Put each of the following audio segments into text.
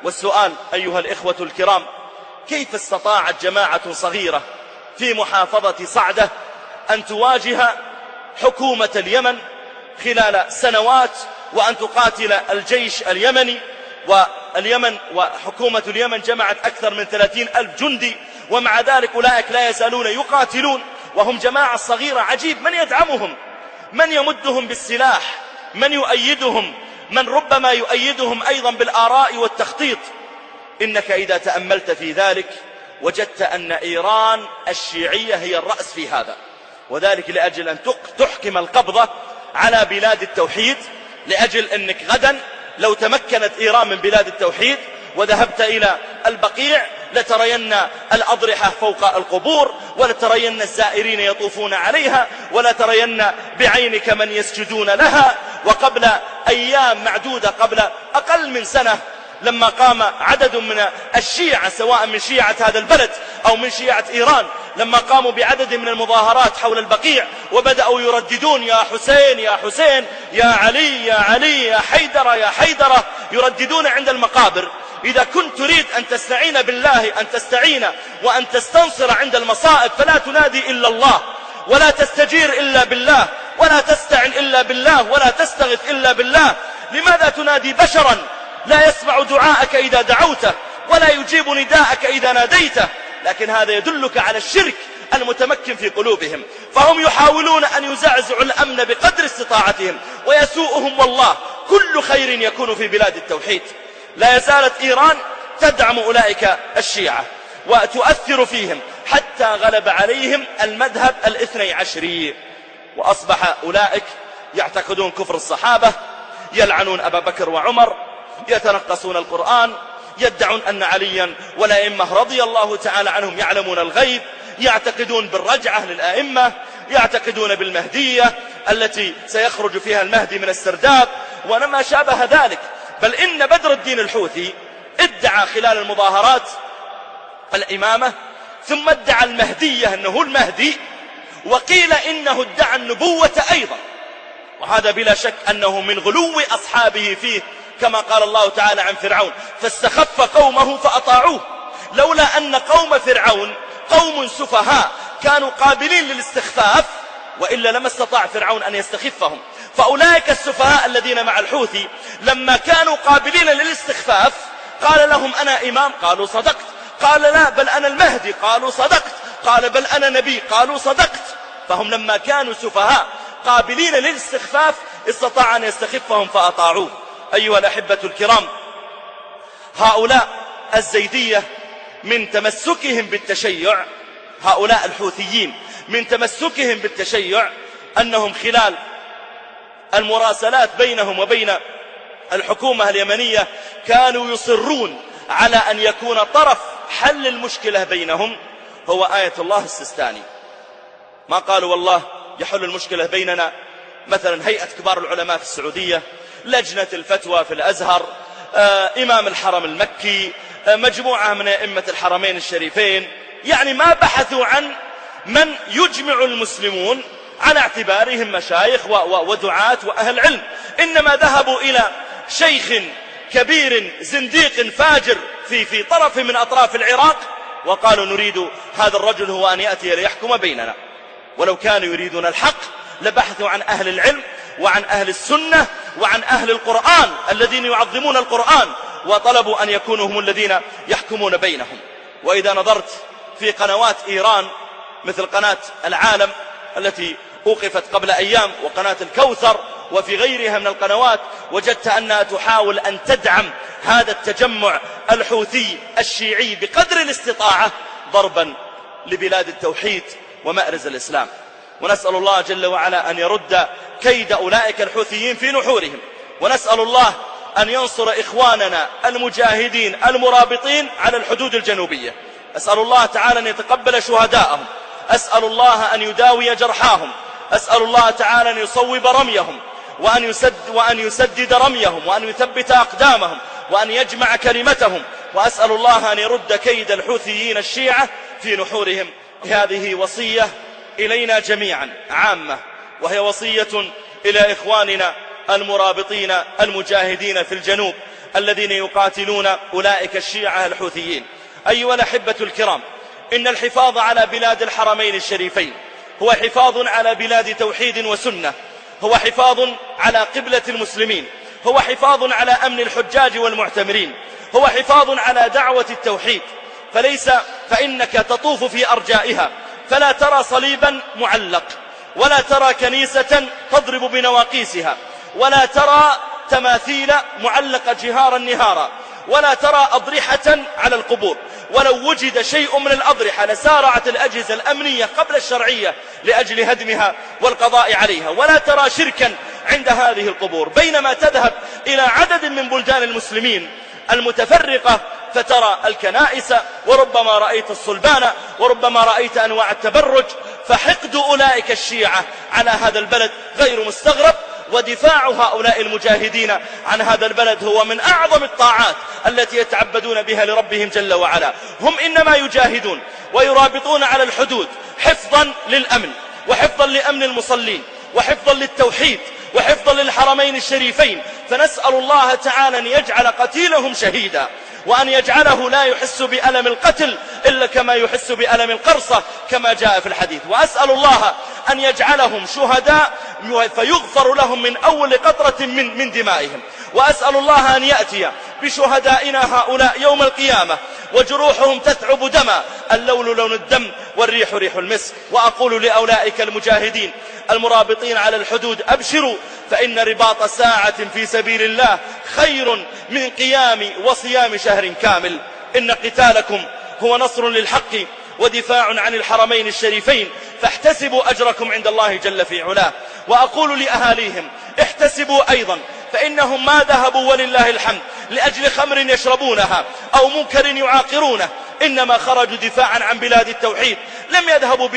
والسؤال أيها الإخوة الكرام: كيف استطاعت جماعة صغيرة في محافظة صعدة أن تواجه حكومة اليمن خلال سنوات، وأن تقاتل الجيش اليمني؟ واليمن وحكومة اليمن جمعت أكثر من 30,000 جندي، ومع ذلك أولئك لا يزالون يقاتلون وهم جماعة صغيرة. عجيب، من يدعمهم؟ من يمدهم بالسلاح؟ من يؤيدهم؟ من ربما يؤيدهم أيضا بالآراء والتخطيط؟ إنك إذا تأملت في ذلك وجدت أن إيران الشيعية هي الرأس في هذا، وذلك لأجل أن تحكم القبضة على بلاد التوحيد، لأجل أنك غدا لو تمكنت إيران من بلاد التوحيد وذهبت إلى البقيع لترين الأضرحة فوق القبور، ولترين الزائرين يطوفون عليها، ولترين بعينك من يسجدون لها. وقبل أيام معدودة، قبل أقل من سنة، لما قام عدد من الشيعة سواء من شيعة هذا البلد أو من شيعة إيران، لما قاموا بعدد من المظاهرات حول البقيع وبدأوا يرددون: يا حسين يا حسين، يا علي يا علي، يا حيدرة يا حيدرة، يرددون عند المقابر. إذا كنت تريد أن تستعين بالله، أن تستعين وأن تستنصر عند المصائب، فلا تنادي إلا الله، ولا تستجير إلا بالله، ولا تستعن إلا بالله، ولا تستغث إلا بالله. لماذا تنادي بشرا لا يسمع دعاءك إذا دعوته، ولا يجيب نداءك إذا ناديته؟ لكن هذا يدلك على الشرك المتمكن في قلوبهم، فهم يحاولون أن يزعزعوا الأمن بقدر استطاعتهم، ويسوءهم والله كل خير يكون في بلاد التوحيد. لا يزالت إيران تدعم أولئك الشيعة وتؤثر فيهم حتى غلب عليهم المذهب الاثني عشري، وأصبح أولئك يعتقدون كفر الصحابة، يلعنون أبا بكر وعمر، يتنقصون القرآن، يدعون أن عليا والأئمة رضي الله تعالى عنهم يعلمون الغيب، يعتقدون بالرجعة للأئمة، يعتقدون بالمهدية التي سيخرج فيها المهدي من السرداب وما شابه ذلك. بل إن بدر الدين الحوثي ادعى خلال المظاهرات الإمامة، ثم ادعى المهدية أنه المهدي، وقيل إنه ادعى النبوة أيضا، وهذا بلا شك أنه من غلو أصحابه فيه، كما قال الله تعالى عن فرعون: فاستخف قومه فأطاعوه. لولا أن قوم فرعون قوم سفهاء كانوا قابلين للاستخفاف، وإلا لما استطاع فرعون أن يستخفهم. فأولئك السفهاء الذين مع الحوثي لما كانوا قابلين للاستخفاف قال لهم: أنا إمام؟ قالوا صدقت. قال: لا، بل أنا المهدي؟ قالوا صدقت. قال: بل أنا نبي؟ قالوا صدقت. فهم لما كانوا سفهاء قابلين للاستخفاف استطاع أن يستخفهم فأطاعوه. أيها الأحبة الكرام، هؤلاء الزيدية من تمسكهم بالتشيع، هؤلاء الحوثيين من تمسكهم بالتشيع أنهم خلال المراسلات بينهم وبين الحكومة اليمنية كانوا يصرون على أن يكون طرف حل المشكلة بينهم هو آية الله السيستاني. ما قالوا والله يحل المشكلة بيننا مثلا هيئة كبار العلماء في السعودية، لجنة الفتوى في الأزهر، إمام الحرم المكي، مجموعة من أئمة الحرمين الشريفين. يعني ما بحثوا عن من يجمع المسلمون على اعتبارهم مشايخ ودعاة وأهل علم، إنما ذهبوا إلى شيخ كبير زنديق فاجر في طرف من أطراف العراق، وقالوا نريد هذا الرجل هو أن يأتي ليحكم بيننا. ولو كانوا يريدون الحق لبحثوا عن أهل العلم وعن أهل السنة وعن أهل القرآن الذين يعظمون القرآن، وطلبوا أن يكونوا هم الذين يحكمون بينهم. وإذا نظرت في قنوات إيران مثل قناة العالم التي أوقفت قبل أيام، وقناة الكوثر، وفي غيرها من القنوات، وجدت أنها تحاول أن تدعم هذا التجمع الحوثي الشيعي بقدر الاستطاعة ضربا لبلاد التوحيد ومأرز الإسلام. ونسأل الله جل وعلا أن يرد كيد أولئك الحوثيين في نحورهم، ونسأل الله أن ينصر إخواننا المجاهدين المرابطين على الحدود الجنوبية. أسأل الله تعالى أن يتقبل شهداءهم، أسأل الله أن يداوي جرحاهم، أسأل الله تعالى أن يصوب رميهم وأن يسدد رميهم، وأن يثبت أقدامهم، وأن يجمع كلمتهم، وأسأل الله أن يرد كيد الحوثيين الشيعة في نحورهم. هذه وصية إلينا جميعا عامة، وهي وصية إلى إخواننا المرابطين المجاهدين في الجنوب، الذين يقاتلون أولئك الشيعة الحوثيين. أيها الأحبة الكرام، إن الحفاظ على بلاد الحرمين الشريفين هو حفاظ على بلاد توحيد وسنة، هو حفاظ على قبلة المسلمين، هو حفاظ على أمن الحجاج والمعتمرين، هو حفاظ على دعوة التوحيد. فإنك تطوف في أرجائها فلا ترى صليبا معلق، ولا ترى كنيسة تضرب بنواقيسها، ولا ترى تماثيل معلقة جهارا نهارا، ولا ترى أضرحة على القبور. ولو وجد شيء من الأضرحة لسارعت الأجهزة الأمنية قبل الشرعية لأجل هدمها والقضاء عليها. ولا ترى شركا عند هذه القبور، بينما تذهب إلى عدد من بلدان المسلمين المتفرقة فترى الكنائس، وربما رأيت الصلبان، وربما رأيت أنواع التبرج. فحقد أولئك الشيعة على هذا البلد غير مستغرب، ودفاع هؤلاء المجاهدين عن هذا البلد هو من أعظم الطاعات التي يتعبدون بها لربهم جل وعلا. هم إنما يجاهدون ويرابطون على الحدود حفظا للأمن، وحفظا لأمن المصلين، وحفظا للتوحيد، وحفظا للحرمين الشريفين. فنسأل الله تعالى أن يجعل قتيلهم شهيدا، وأن يجعله لا يحس بألم القتل إلا كما يحس بألم القرصة كما جاء في الحديث. وأسأل الله أن يجعلهم شهداء فيغفر لهم من أول قطرة من دمائهم. وأسأل الله أن يأتي بشهدائنا هؤلاء يوم القيامة وجروحهم تثعب دما، اللون لون الدم والريح ريح المسك. وأقول لأولئك المجاهدين المرابطين على الحدود: أبشروا، فإن رباط ساعة في سبيل الله خير من قيام وصيام شهر كامل. إن قتالكم هو نصر للحق ودفاع عن الحرمين الشريفين، فاحتسبوا أجركم عند الله جل في علاه. وأقول لأهاليهم: احتسبوا أيضا، فإنهم ما ذهبوا ولله الحمد لأجل خمر يشربونها أو منكر يعاقرونه، إنما خرجوا دفاعا عن بلاد التوحيد. لم يذهبوا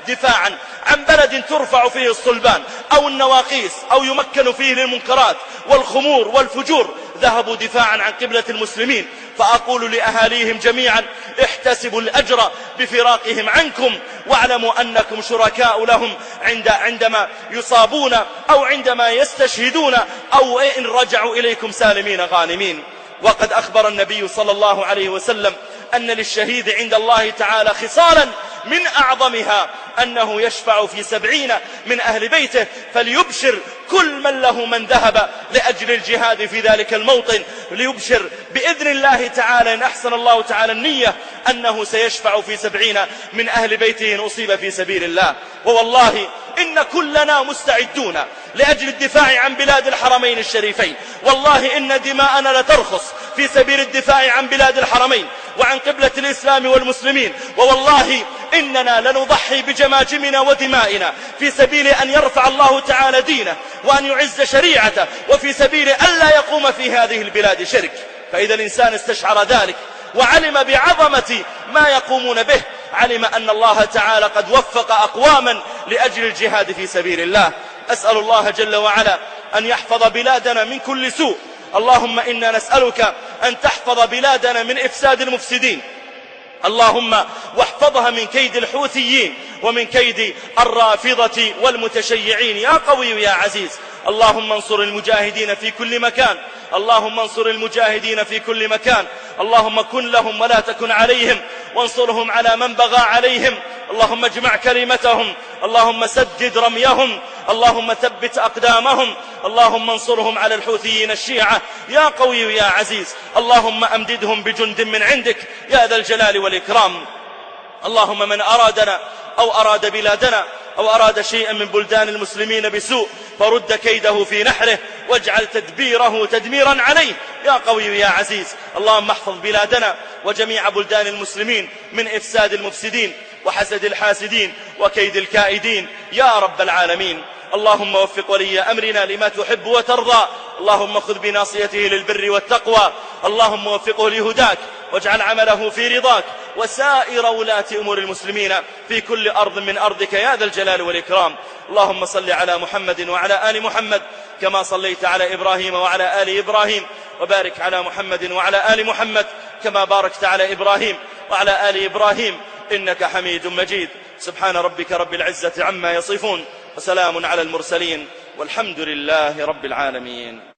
دفاعا عن بلد ترفع فيه الصلبان أو النواقيس أو يمكن فيه للمنكرات والخمور والفجور، ذهبوا دفاعا عن قبلة المسلمين. فأقول لأهاليهم جميعا: احتسبوا الأجر بفراقهم عنكم، واعلموا أنكم شركاء لهم عندما يصابون أو عندما يستشهدون، أو إن رجعوا إليكم سالمين غانمين. وقد أخبر النبي صلى الله عليه وسلم أن للشهيد عند الله تعالى خصالا من أعظمها أنه يشفع في 70 من أهل بيته، فليبشر كل من له من ذهب لأجل الجهاد في ذلك الموطن، ليبشر بإذن الله تعالى إن أحسن الله تعالى النية أنه سيشفع في 70 من أهل بيته إن أصيب في سبيل الله. ووالله إن كلنا مستعدون لأجل الدفاع عن بلاد الحرمين الشريفين. والله إن دماءنا لترخص في سبيل الدفاع عن بلاد الحرمين وعن قبلة الإسلام والمسلمين. ووالله إننا لنضحي بجماجمنا ودمائنا في سبيل أن يرفع الله تعالى دينه وأن يعز شريعته، وفي سبيل أن لا يقوم في هذه البلاد شرك. فإذا الإنسان استشعر ذلك وعلم بعظمة ما يقومون به، علم أن الله تعالى قد وفق أقواما لأجل الجهاد في سبيل الله. أسأل الله جل وعلا أن يحفظ بلادنا من كل سوء. اللهم إنا نسألك أن تحفظ بلادنا من إفساد المفسدين، اللهم واحفظها من كيد الحوثيين ومن كيد الرافضة والمتشيعين يا قوي يا عزيز. اللهم انصر المجاهدين في كل مكان، اللهم انصر المجاهدين في كل مكان. اللهم كن لهم ولا تكن عليهم، وانصرهم على من بغى عليهم. اللهم اجمع كلمتهم، اللهم سدد رميهم، اللهم ثبت أقدامهم. اللهم انصرهم على الحوثيين الشيعة يا قوي يا عزيز. اللهم أمددهم بجند من عندك يا ذا الجلال والإكرام. اللهم من أرادنا أو أراد بلادنا أو أراد شيئا من بلدان المسلمين بسوء فرد كيده في نحره، واجعل تدبيره تدميرا عليه يا قوي يا عزيز. اللهم احفظ بلادنا وجميع بلدان المسلمين من إفساد المفسدين وحسد الحاسدين وكيد الكائدين يا رب العالمين. اللهم وفق ولي أمرنا لما تحب وترضى، اللهم خذ بناصيته للبر والتقوى، اللهم وفقه لهداك واجعل عمله في رضاك، وسائر ولاة أمور المسلمين في كل أرض من أرضك يا ذا الجلال والإكرام. اللهم صل على محمد وعلى آل محمد كما صليت على إبراهيم وعلى آل إبراهيم، وبارك على محمد وعلى آل محمد كما باركت على إبراهيم وعلى آل إبراهيم إنك حميد مجيد. سبحان ربك رب العزة عما يصفون، وسلام على المرسلين، والحمد لله رب العالمين.